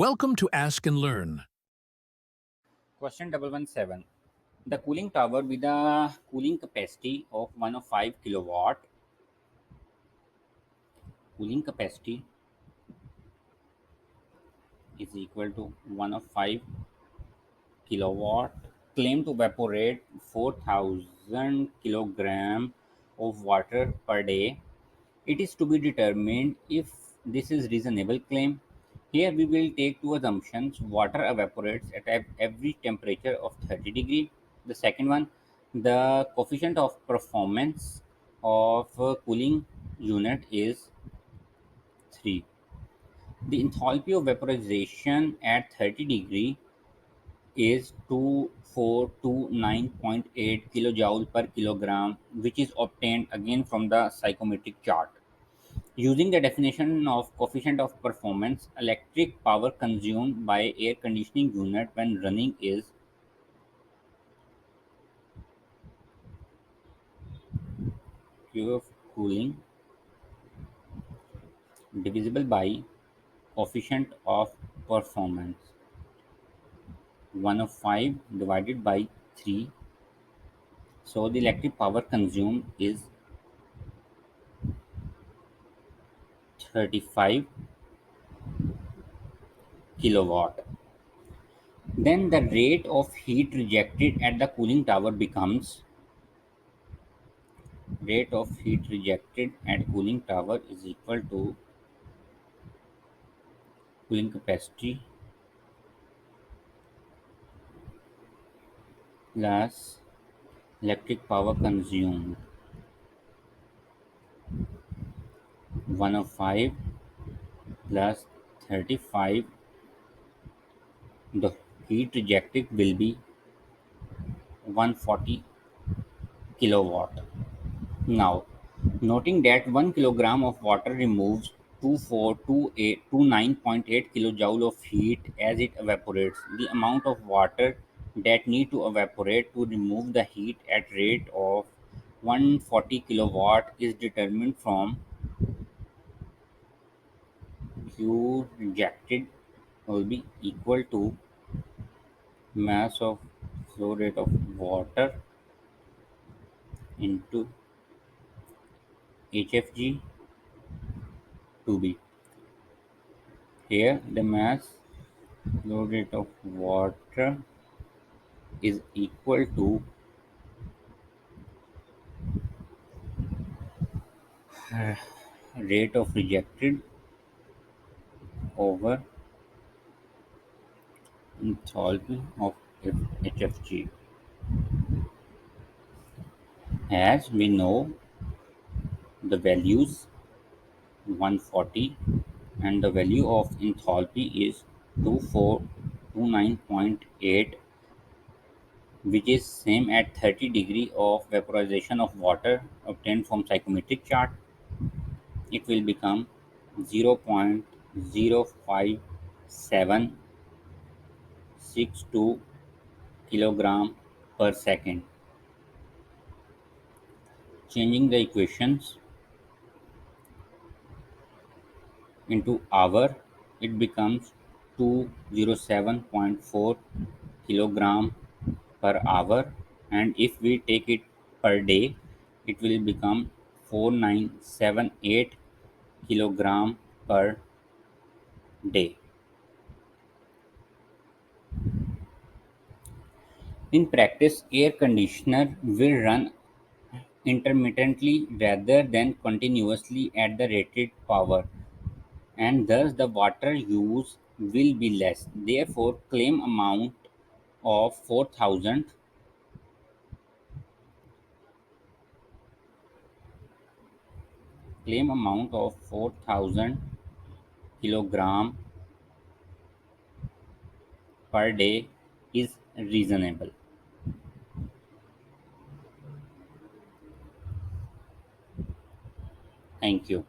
Welcome to Ask and Learn. Question 117. The cooling tower with a cooling capacity of 105 kilowatt cooling capacity is equal to 105 kilowatt claim to evaporate 4000 kilogram of water per day. It is to be determined if this is reasonable claim. Here we will take two assumptions. Water evaporates at every temperature of 30 degree. The second one, the coefficient of performance of a cooling unit is 3. The enthalpy of vaporization at 30 degree is 2429.8 kilojoule per kilogram, which is obtained again from the psychometric chart. Using the definition of coefficient of performance, electric power consumed by air conditioning unit when running is Q of cooling divisible by coefficient of performance 105 divided by 3. So the electric power consumed is 35 kilowatt. Then the rate of heat rejected at the cooling tower becomes rate of heat rejected at cooling tower is equal to cooling capacity plus electric power consumed 105 plus 35. The heat rejected will be 140 kilowatt. Now, noting that 1 kilogram of water removes 2428 kilojoule of heat as it evaporates, the amount of water that need to evaporate to remove the heat at rate of 140 kilowatt is determined from Q rejected will be equal to mass of flow rate of water into HFG to be. Here the mass flow rate of water is equal to rate of rejected over enthalpy of HFG. As we know the values 140 and the value of enthalpy is 2429.8, which is same at 30 degree of vaporization of water obtained from psychometric chart. It will become 0.0576 kilogram per second. Changing the equations into hour, it becomes 207.4 kilogram per hour, and if we take it per day, it will become 4978 kilogram per day. In practice, air conditioner will run intermittently rather than continuously at the rated power, and thus the water use will be less. Therefore, of 4000 claim amount of 4000 kilogram per day is reasonable. Thank you.